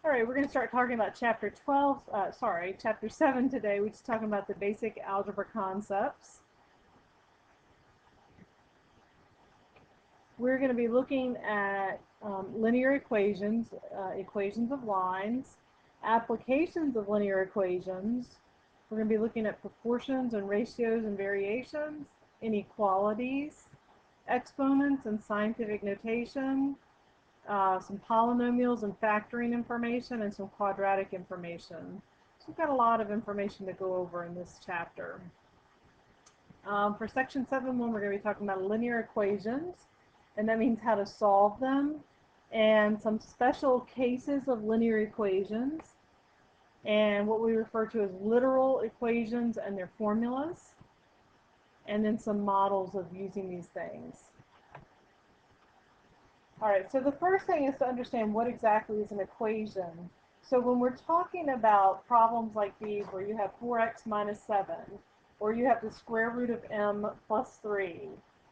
All right, we're going to start talking about chapter 7 today, which is talking about the basic algebra concepts. We're going to be looking at linear equations, equations of lines, applications of linear equations. We're going to be looking at proportions and ratios and variations, inequalities, exponents and scientific notation, some polynomials and factoring information, and some quadratic information. So we've got a lot of information to go over in this chapter. For section 7.1, we're going to be talking about linear equations, and that means how to solve them, and some special cases of linear equations, and what we refer to as literal equations and their formulas, and then some models of using these things. All right, so the first thing is to understand what exactly is an equation. So when we're talking about problems like these where you have 4x minus 7, or you have the square root of m plus 3,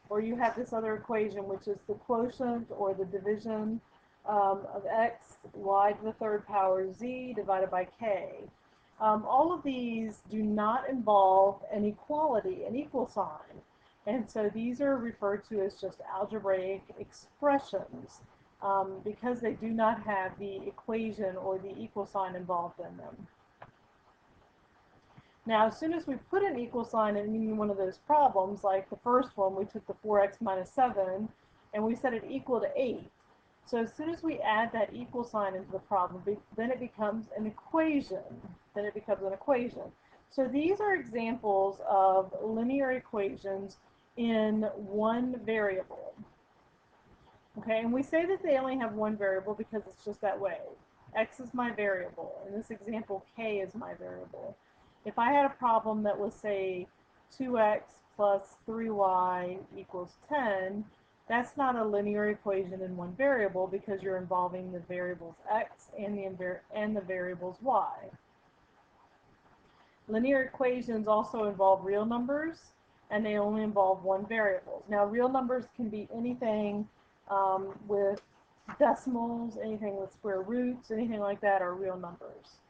or you have this other equation which is the quotient or the division of x, y to the third power z divided by k. All of these do not involve an equality, an equal sign. And so these are referred to as just algebraic expressions because they do not have the equation or the equal sign involved in them. Now, as soon as we put an equal sign in any one of those problems, like the first one, we took the 4x minus 7 and we set it equal to 8. So as soon as we add that equal sign into the problem, then it becomes an equation. So these are examples of linear equations in one variable. Okay, and we say that they only have one variable because it's just that way. X is my variable. In this example, K is my variable. If I had a problem that was, say, 2x plus 3y equals 10, that's not a linear equation in one variable because you're involving the variables x and the variables y. Linear equations also involve real numbers, and they only involve one variable. Now, real numbers can be anything with decimals, anything with square roots, anything like that are real numbers.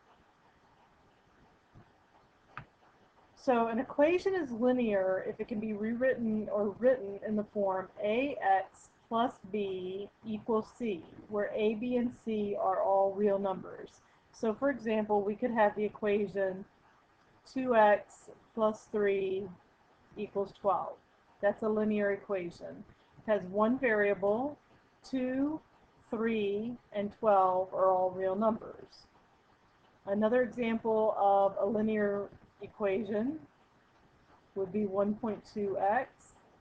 So an equation is linear if it can be rewritten or written in the form ax plus b equals c, where a, b, and c are all real numbers. So for example, we could have the equation 2x plus 3 equals 12. That's a linear equation. It has one variable, 2, 3, and 12 are all real numbers. Another example of a linear equation would be 1.2x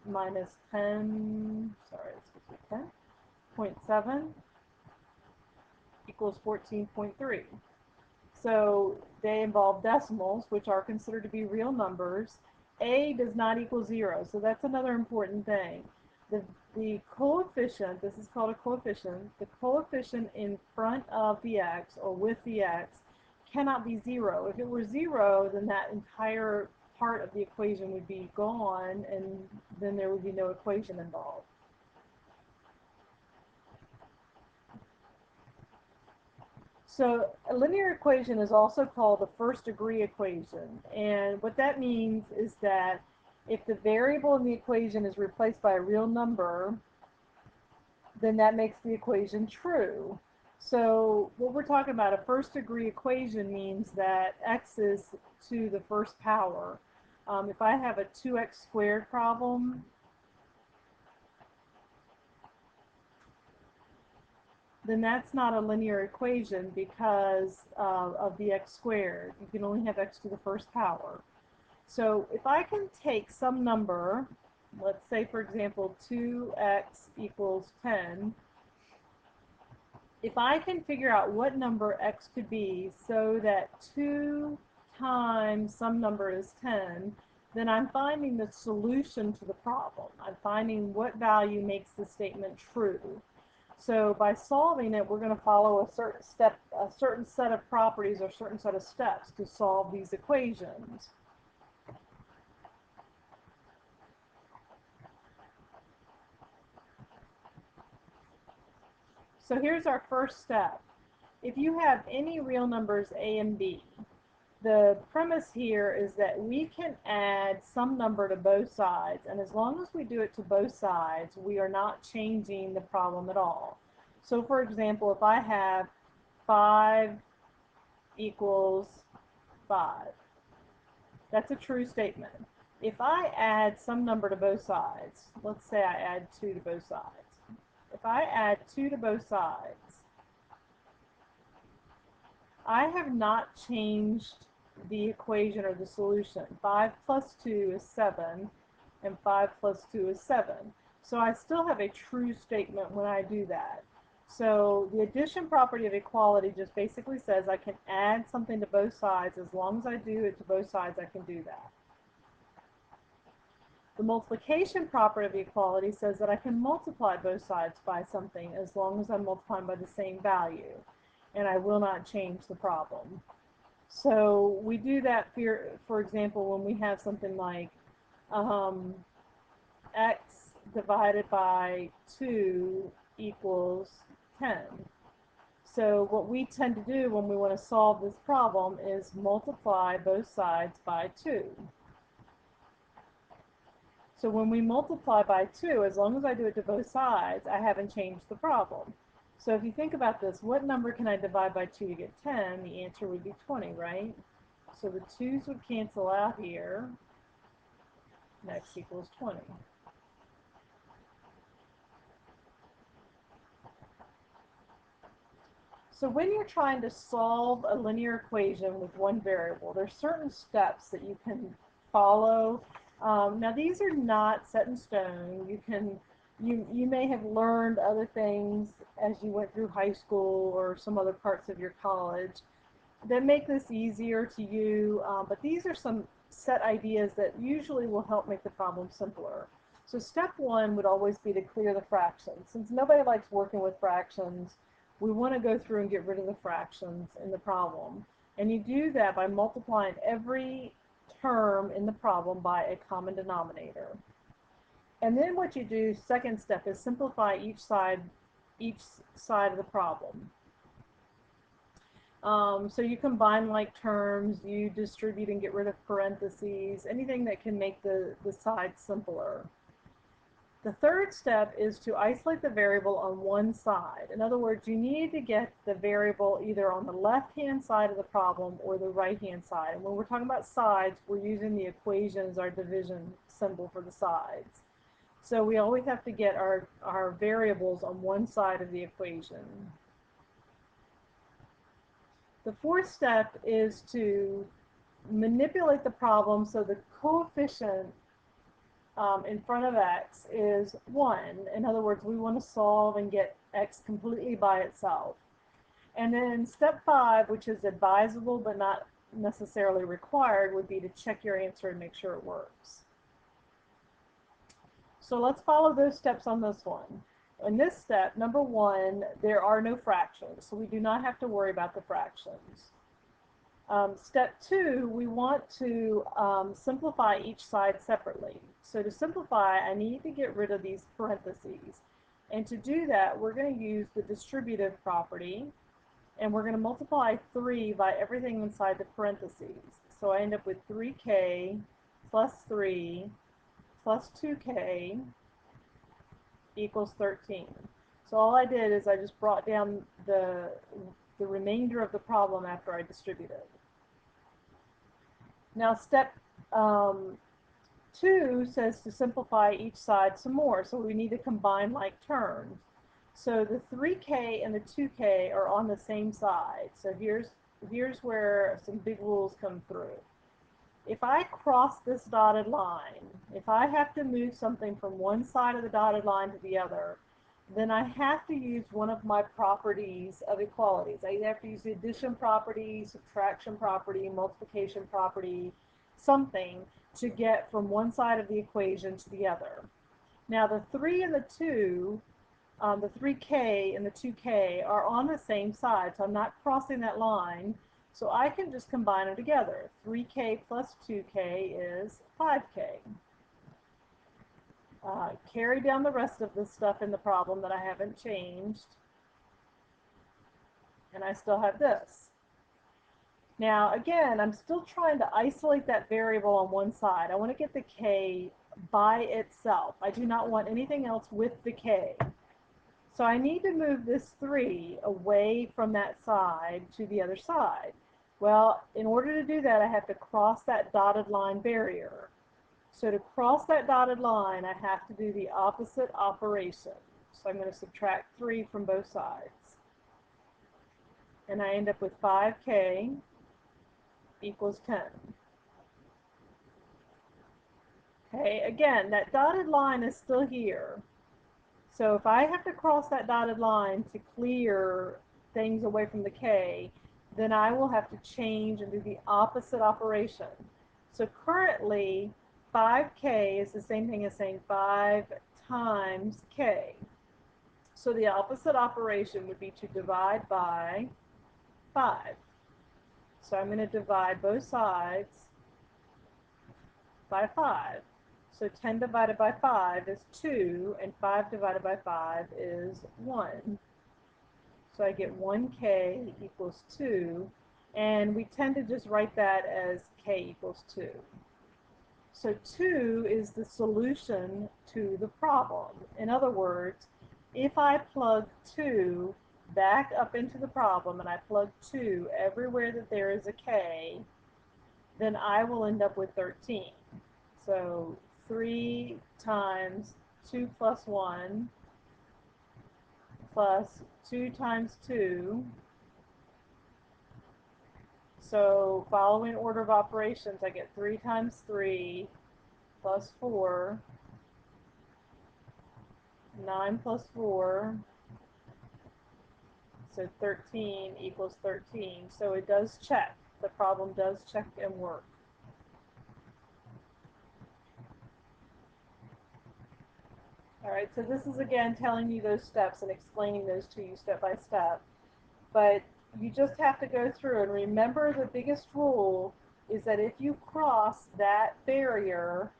minus 10.7 equals 14.3. So they involve decimals, which are considered to be real numbers. A does not equal 0, so that's another important thing. The coefficient, this is called a coefficient, the coefficient in front of the x or with the x cannot be 0. If it were 0, then that entire part of the equation would be gone, and then there would be no equation involved. So a linear equation is also called a first degree equation, and what that means is that if the variable in the equation is replaced by a real number, then that makes the equation true. So what we're talking about, a first degree equation, means that x is to the first power. If I have a 2x squared problem, then that's not a linear equation because of the x squared. You can only have x to the first power. So if I can take some number, let's say for example 2x equals 10, if I can figure out what number x could be so that 2 times some number is 10, then I'm finding the solution to the problem. I'm finding what value makes the statement true. So by solving it, we're going to follow a certain set of properties or certain set of steps to solve these equations. So here's our first step. if you have any real numbers a and b, the premise here is that we can add some number to both sides, and as long as we do it to both sides, we are not changing the problem at all. So for example, if I have 5 equals 5, that's a true statement. If I add some number to both sides, let's say I add 2 to both sides. If I add 2 to both sides, I have not changed the equation or the solution. 5 plus 2 is 7, and 5 plus 2 is 7. So I still have a true statement when I do that. So the addition property of equality just basically says I can add something to both sides. As long as I do it to both sides, I can do that. The multiplication property of equality says that I can multiply both sides by something as long as I'm multiplying by the same value, and I will not change the problem. So we do that, for example, when we have something like x divided by 2 equals 10. So what we tend to do when we want to solve this problem is multiply both sides by 2. So when we multiply by 2, as long as I do it to both sides, I haven't changed the problem. So if you think about this, what number can I divide by 2 to get 10? The answer would be 20, right? So the 2's would cancel out here. And x equals 20. So when you're trying to solve a linear equation with one variable, there's certain steps that you can follow. Now these are not set in stone. You may have learned other things as you went through high school or some other parts of your college that make this easier to you, but these are some set ideas that usually will help make the problem simpler. So step one would always be to clear the fractions. Since nobody likes working with fractions, we want to go through and get rid of the fractions in the problem. And you do that by multiplying every term in the problem by a common denominator. And then what you do, second step, is simplify each side of the problem. So you combine like terms, you distribute and get rid of parentheses, anything that can make the sides simpler. The third step is to isolate the variable on one side. In other words, you need to get the variable either on the left-hand side of the problem or the right-hand side. And when we're talking about sides, we're using the equation as our division symbol for the sides. So we always have to get our variables on one side of the equation. The fourth step is to manipulate the problem so the coefficient in front of x is 1. In other words, we want to solve and get x completely by itself. And then step 5, which is advisable but not necessarily required, would be to check your answer and make sure it works. So let's follow those steps on this one. In this step, number 1, there are no fractions, so we do not have to worry about the fractions. Step 2, we want to simplify each side separately. So to simplify, I need to get rid of these parentheses. And to do that, we're going to use the distributive property, and we're going to multiply 3 by everything inside the parentheses. So I end up with 3k plus 3 plus 2k equals 13. So all I did is I just brought down the remainder of the problem after I distributed. Now step 2 says to simplify each side some more, so we need to combine like terms. So the 3k and the 2k are on the same side. So here's where some big rules come through. If I cross this dotted line, if I have to move something from one side of the dotted line to the other, then I have to use one of my properties of equalities. I either have to use the addition property, subtraction property, multiplication property, something to get from one side of the equation to the other. Now the 3 and the 2, the 3k and the 2k are on the same side, so I'm not crossing that line, so I can just combine them together. 3k plus 2k is 5k. Carry down the rest of the stuff in the problem that I haven't changed. and I still have this. Now, again, I'm still trying to isolate that variable on one side. I want to get the k by itself. I do not want anything else with the k. So I need to move this 3 away from that side to the other side. Well, in order to do that, I have to cross that dotted line barrier. So to cross that dotted line, I have to do the opposite operation. So I'm going to subtract 3 from both sides. And I end up with 5k equals 10. Okay, again, that dotted line is still here. So if I have to cross that dotted line to clear things away from the k, then I will have to change and do the opposite operation. So currently, 5k is the same thing as saying 5 times k. So the opposite operation would be to divide by 5. So I'm going to divide both sides by 5. So 10 divided by 5 is 2, and 5 divided by 5 is 1. So I get 1k equals 2, and we tend to just write that as k equals 2. So 2 is the solution to the problem. In other words, if I plug 2 back up into the problem and I plug 2 everywhere that there is a k, then I will end up with 13. So 3 times 2 plus 1 plus 2 times 2. So following order of operations, I get 3 times 3 plus 4, 9 plus 4, so 13 equals 13. So it does check. The problem does check and work. All right, so this is again telling you those steps and explaining those to you step by step. But you just have to go through and remember the biggest rule is that if you cross that barrier,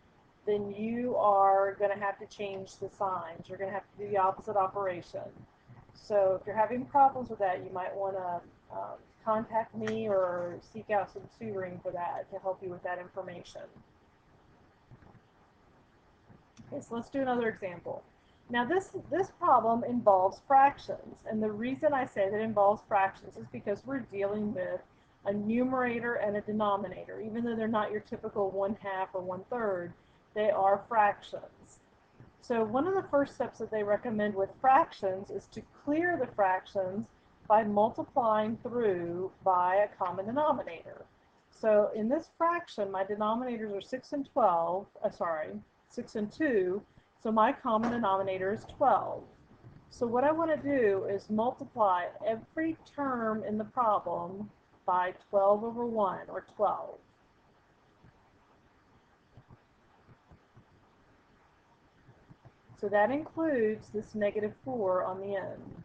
then you are going to have to change the signs. You're going to have to do the opposite operation. So if you're having problems with that, you might want to contact me or seek out some tutoring for that to help you with that information. Okay, so let's do another example. Now this problem involves fractions, and the reason I say that it involves fractions is because we're dealing with a numerator and a denominator. Even though they're not your typical 1/2 or 1/3, they are fractions. So one of the first steps that they recommend with fractions is to clear the fractions by multiplying through by a common denominator. So in this fraction, my denominators are 6 and 6 and 2, so my common denominator is 12. So what I want to do is multiply every term in the problem by 12 over 1, or 12. So that includes this -4 on the end.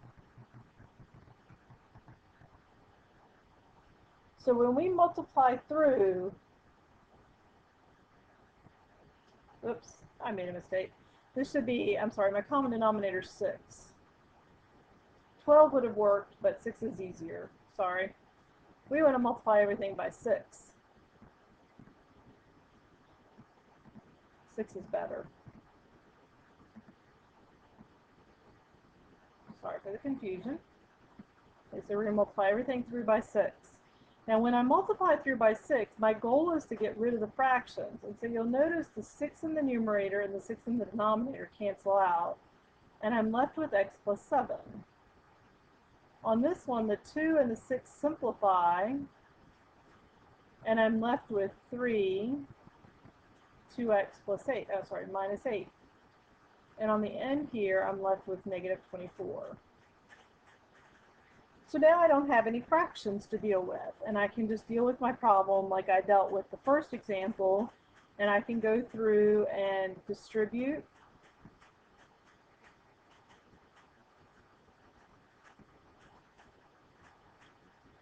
So when we multiply through, oops, I made a mistake. This should be, I'm sorry, my common denominator is 6. 12 would have worked, but 6 is easier. Sorry. We want to multiply everything by 6. 6 is better. Sorry for the confusion. Okay, so we're going to multiply everything through by 6. Now when I multiply through by 6, my goal is to get rid of the fractions. And so you'll notice the 6 in the numerator and the 6 in the denominator cancel out. And I'm left with x plus 7. On this one, the 2 and the 6 simplify. And I'm left with 3, 2x plus 8. Oh, sorry, minus 8. And on the end here, I'm left with -24. So now I don't have any fractions to deal with, and I can just deal with my problem like I dealt with the first example, and I can go through and distribute.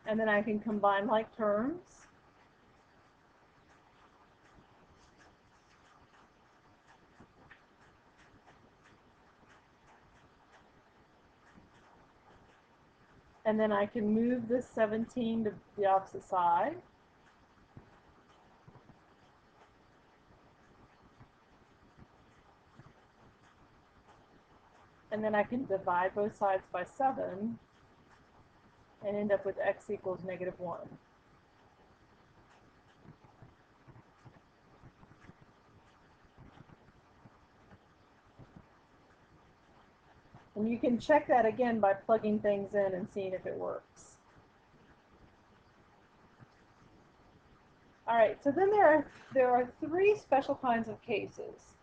And then I can combine like terms. And then I can move this 17 to the opposite side. And then I can divide both sides by 7 and end up with x equals -1. And you can check that again by plugging things in and seeing if it works. All right, so then there are 3 special kinds of cases.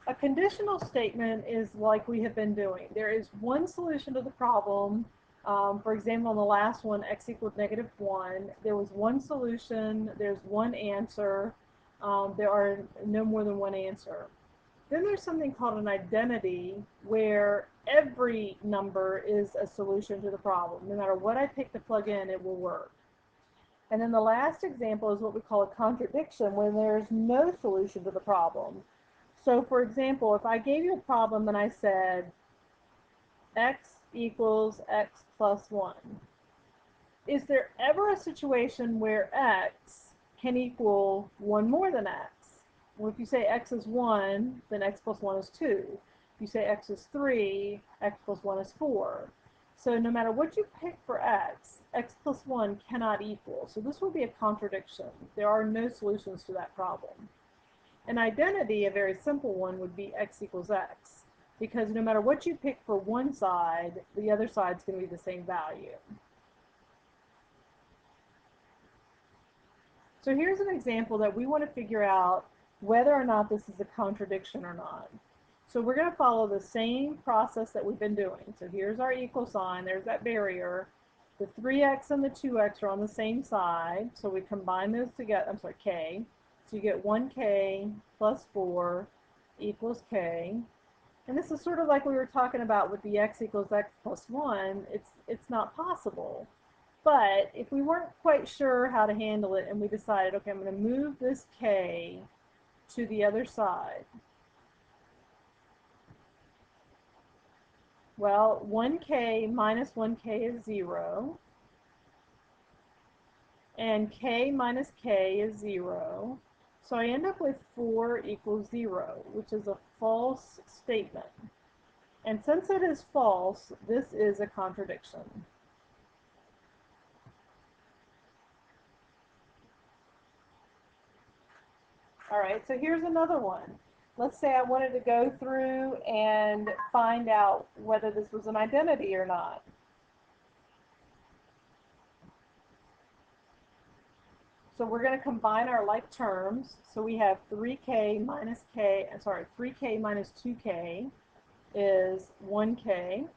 A conditional statement is like we have been doing. There is one solution to the problem. For example, on the last one, x equals -1. There was one solution. There's one answer. There are no more than one answer. Then there's something called an identity, where every number is a solution to the problem. No matter what I pick to plug in, it will work. And then the last example is what we call a contradiction, when there's no solution to the problem. So for example, if I gave you a problem and I said x equals x plus 1, is there ever a situation where x can equal 1 more than x? Well, if you say x is 1, then x plus 1 is 2. If you say x is 3, x plus 1 is 4. So no matter what you pick for x, x plus 1 cannot equal. So this will be a contradiction. There are no solutions to that problem. An identity, a very simple one, would be x equals x, because no matter what you pick for one side, the other side's going to be the same value. So here's an example that we want to figure out whether or not this is a contradiction or not. So we're going to follow the same process that we've been doing. So here's our equal sign, there's that barrier. The 3x and the 2x are on the same side, so we combine those together, I'm sorry, k. So you get 1k plus 4 equals k. And this is sort of like we were talking about with the x equals x plus 1. It's not possible. But if we weren't quite sure how to handle it and we decided, okay, I'm going to move this k to the other side. Well, 1k minus 1k is 0. And k minus k is 0. So I end up with 4 equals 0, which is a false statement. And since it is false, this is a contradiction. All right, so here's another one. Let's say I wanted to go through and find out whether this was an identity or not. So we're going to combine our like terms. So we have 3k minus 2k is 1k.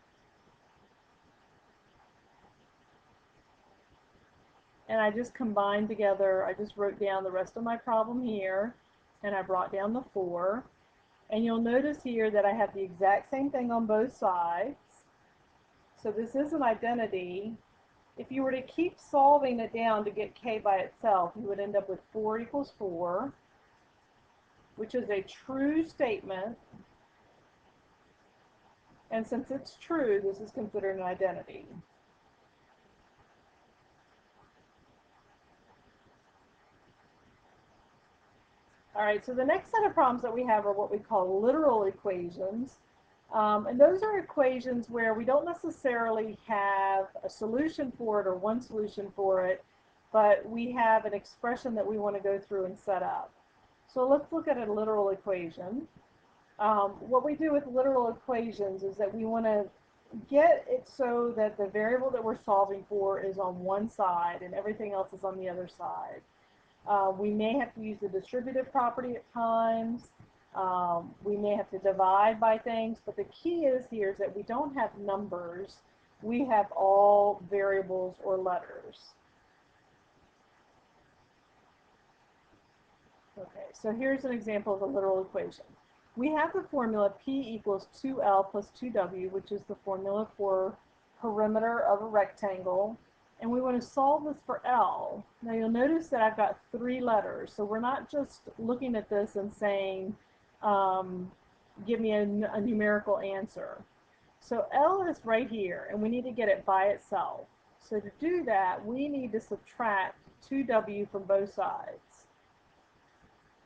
And I just combined together, I just wrote down the rest of my problem here, and I brought down the 4. And you'll notice here that I have the exact same thing on both sides. So this is an identity. If you were to keep solving it down to get k by itself, you would end up with 4 equals 4, which is a true statement. And since it's true, this is considered an identity. All right, so the next set of problems that we have are what we call literal equations. And those are equations where we don't necessarily have a solution for it or one solution for it, but we have an expression that we want to go through and set up. So let's look at a literal equation. What we do with literal equations is that we want to get it so that the variable that we're solving for is on one side and everything else is on the other side. We may have to use the distributive property at times. We may have to divide by things, but the key is here is that we don't have numbers. We have all variables or letters. Okay, so here's an example of a literal equation. We have the formula P equals 2L plus 2W, which is the formula for perimeter of a rectangle. And we want to solve this for L. Now you'll notice that I've got 3 letters, so we're not just looking at this and saying, give me a numerical answer. So L is right here, and we need to get it by itself. So to do that, we need to subtract 2w from both sides.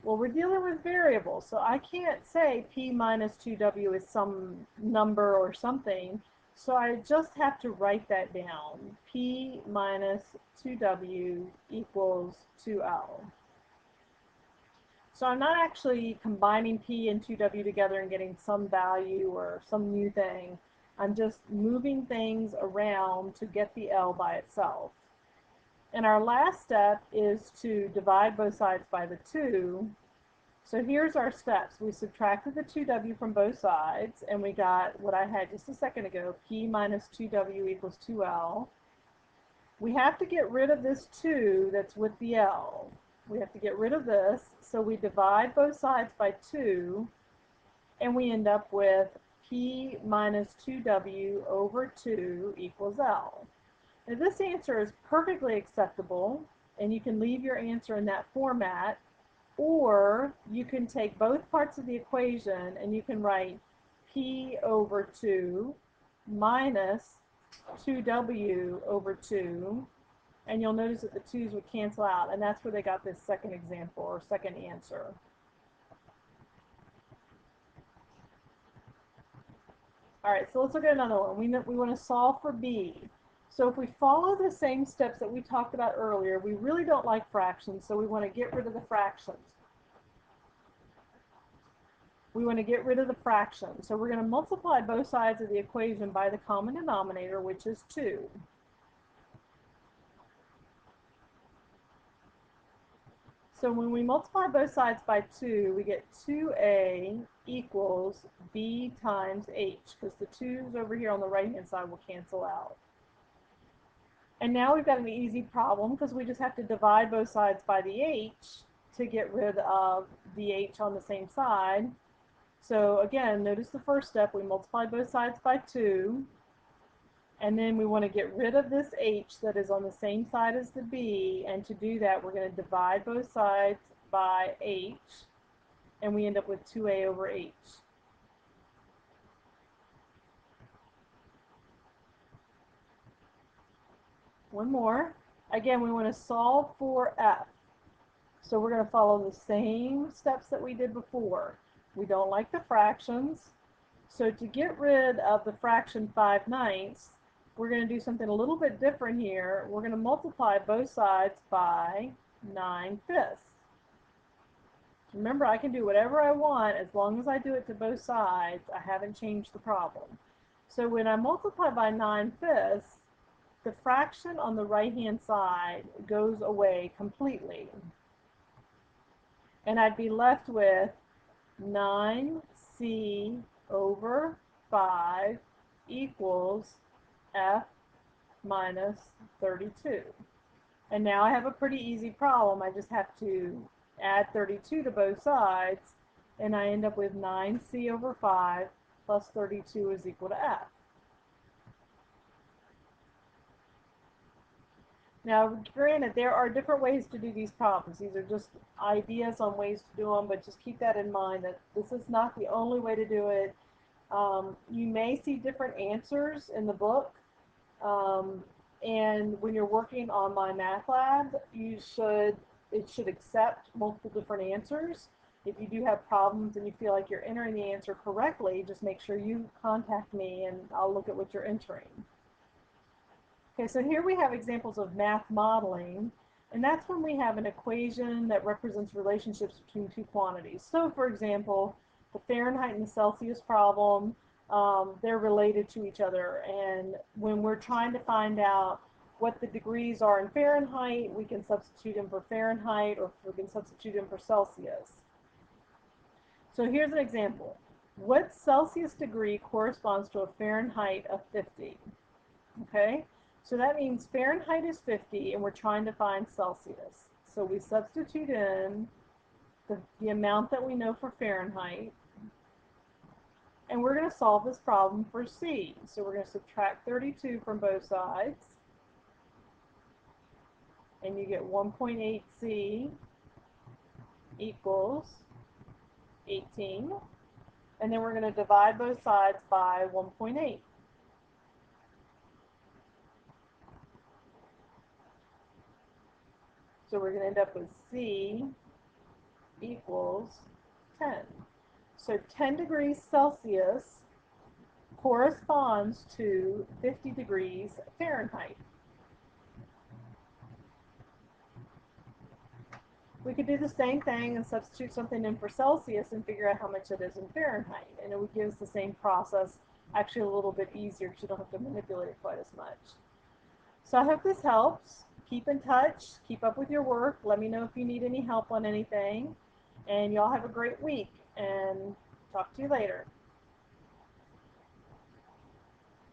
Well, we're dealing with variables, so I can't say p minus 2w is some number or something, so I just have to write that down. P minus 2w equals 2l. So I'm not actually combining p and 2w together and getting some value or some new thing. I'm just moving things around to get the L by itself. And our last step is to divide both sides by the 2. So here's our steps. We subtracted the 2w from both sides, and we got what I had just a second ago, p minus 2w equals 2l. We have to get rid of this 2 that's with the L. We have to get rid of this, so we divide both sides by 2, and we end up with p minus 2w over 2 equals L. Now this answer is perfectly acceptable, and you can leave your answer in that format, or you can take both parts of the equation and you can write p over 2 minus 2w over 2, and you'll notice that the 2's would cancel out, and that's where they got this second example or second answer. All right, so let's look at another one. We want to solve for b. So if we follow the same steps that we talked about earlier, we really don't like fractions, so we want to get rid of the fractions. We want to get rid of the fraction. So we're going to multiply both sides of the equation by the common denominator, which is 2. So when we multiply both sides by 2, we get 2a equals b times h, because the 2's over here on the right-hand side will cancel out. And now we've got an easy problem, because we just have to divide both sides by the h to get rid of the h on the same side. So again, notice the first step, we multiply both sides by 2, and then we want to get rid of this h that is on the same side as the b, and to do that we're going to divide both sides by h, and we end up with 2a over h. One more. Again, we want to solve for f. So we're going to follow the same steps that we did before. We don't like the fractions, so to get rid of the fraction 5/9, we're going to do something a little bit different here. We're going to multiply both sides by 9/5. Remember, I can do whatever I want as long as I do it to both sides. I haven't changed the problem. So when I multiply by 9/5, the fraction on the right-hand side goes away completely. And I'd be left with 9c over 5 equals f minus 32. And now I have a pretty easy problem. I just have to add 32 to both sides, and I end up with 9c over 5 plus 32 is equal to f. Now, granted, there are different ways to do these problems. These are just ideas on ways to do them, but just keep that in mind that this is not the only way to do it. You may see different answers in the book, and when you're working on My Math Lab, it should accept multiple different answers. If you do have problems and you feel like you're entering the answer correctly, just make sure you contact me and I'll look at what you're entering. Okay, so here we have examples of math modeling, and that's when we have an equation that represents relationships between two quantities. So for example, the Fahrenheit and the Celsius problem, they're related to each other, and when we're trying to find out what the degrees are in Fahrenheit, we can substitute them for Fahrenheit, or we can substitute them for Celsius. So here's an example. What Celsius degree corresponds to a Fahrenheit of 50? Okay, so that means Fahrenheit is 50 and we're trying to find Celsius. So we substitute in the amount that we know for Fahrenheit, and we're going to solve this problem for C. So we're going to subtract 32 from both sides, and you get 1.8C equals 18. And then we're going to divide both sides by 1.8. So we're going to end up with C equals 10. So 10 degrees Celsius corresponds to 50 degrees Fahrenheit. We could do the same thing and substitute something in for Celsius and figure out how much it is in Fahrenheit. And it would give us the same process, actually a little bit easier because you don't have to manipulate it quite as much. So I hope this helps. Keep in touch. Keep up with your work. Let me know if you need any help on anything. And y'all have a great week. And talk to you later.